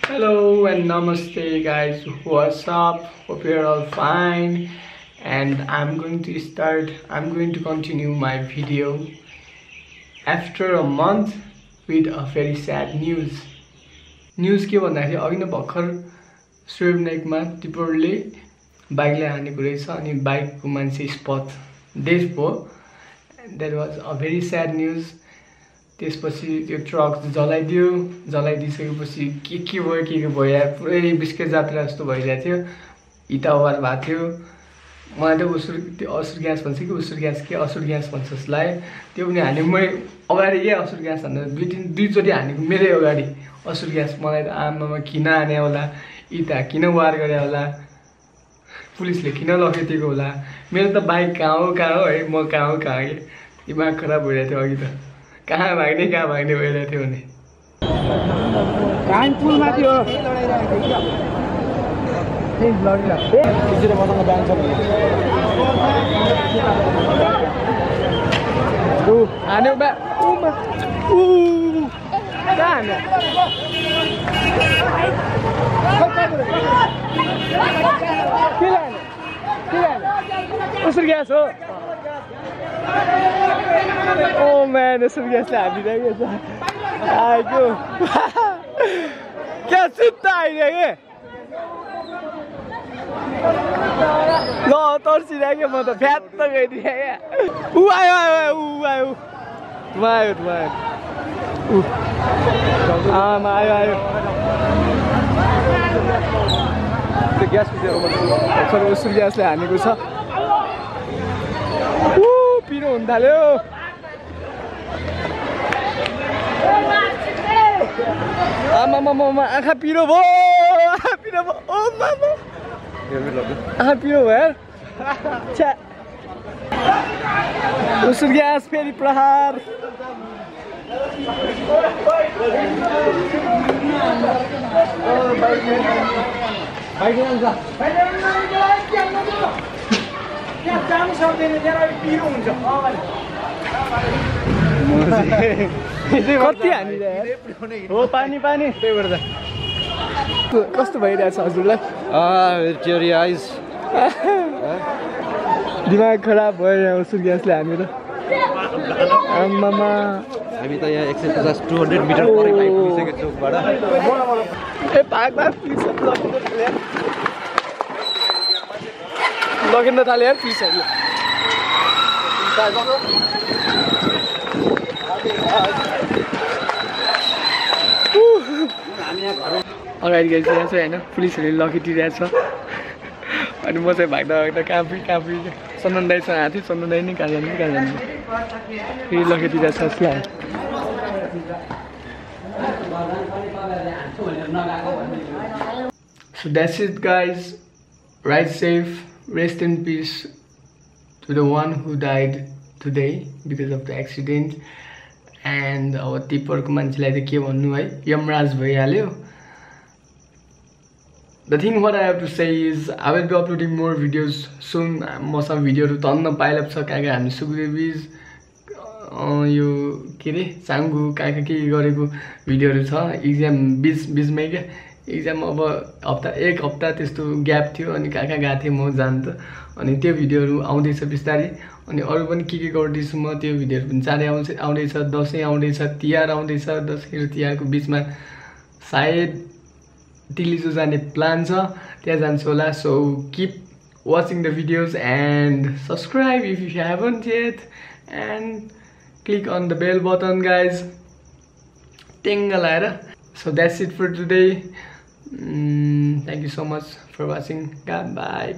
Hello and namaste guys, what's up? Hope you're all fine. And I'm going to continue my video after a month with a very sad news. News के भन्दाखेरि अघि नै भर्खर सुryabinayakमा टिपरले बाइकले हानेको रहेछ अनि बाइकको मान्छे स्पट डेथ भयो. That was a very sad news. त्यसपछि त्यो ट्रक जलाइदिसकेपछि के भयो यार, पुरै बिस्के जात्रा जस्तो भइरहेको थियो. इटावार भएको थियो. मलाई त त्यो असुर ग्यास भन्छ कि असुर ग्यास भन्छ जस्तो लाग्यो. त्यो पनि हाने मैले अगाडि के असुर ग्यास हान्दा दुईचोटि हानेको मेरै अगाडि असुर ग्यास. मलाई त आमामा किन हाने होला, इटा किन वार गरे होला, पुलिसले किन लखेटेको होला. मेरो त बाइक कहाँ हो है, म कहाँ हो के दिमाग खराब भइरहेको थियो. अघि त कहाँ भाग्ने भइरहेको थियो भने हान्यो बा उसुर ग्यास हो. Oh man, असुर ग्यासले हालिरहेको छ. आएको क्या सुत्ता आइरहेको ल तर्सिरहेको. म त फ्यात्त गइदिएँ. आयो आमा आयो त्यो ग्यास उसुर ग्यासले हानेको छ. पिरो हुन थाल्यो. आमा आँखा पिरो भयो. आँखा पिरो भयो यार. उसुर ग्यास फेरि प्रहार. कति हानिरहेको हो. पानी त्यही भएर कस्तो भइरहेछ हजुरलाई? दिमाग खराब भयो उसुर ग्यासले हानेर. आमामा हामी त यहाँ 150-200 मिटर पर पुगिसकेको चोकबाट. लगिन थाल्यो यार पुलिसहरूले. अगाडि गइरहेको छ होइन, पुलिसहरूले लखेटिरहेछ. अनि म चाहिँ भाग्दा कहाँ सन्दन दाइसँग आएको थिएँ. सन्दन दाइ नै कहाँ जानु फेरि लखेटिरहेछ जस्तो लाग्यो. So that's it guys. Ride safe, rest in peace to the one who died today because of the accident. And अब टिपरको मान्छेलाई त के भन्नु है, यमराज भइहाल्यो. The thing what I have to say is I will be uploading more videos soon. मसँग भिडियोहरू तन्न पाइलप छ. कहाँ हामी सुकुदेवीज यो के अरे चाङ्गु कहाँ के गरेको भिडियोहरू छ. इक्जाम बिचमै क्या इक्जाम. अब एक हप्ता त्यस्तो ग्याप थियो अनि कहाँ गएको थिएँ म जान त. अनि त्यो भिडियोहरू आउँदैछ बिस्तारै. अनि अरू पनि के गर्दैछु म, त्यो भिडियोहरू पनि चाँडै आउँदैछ. दसैँ आउँदैछ, तिहार आउँदैछ. दसैँ र तिहारको बिचमा सायद दिल्ली जाने प्लान छ, त्यहाँ जान्छु होला. So keep watching the videos and subscribe if you haven't yet and click on the bell button guys. Tinga laera. So that's it for today. Thank you so much for watching. Bye.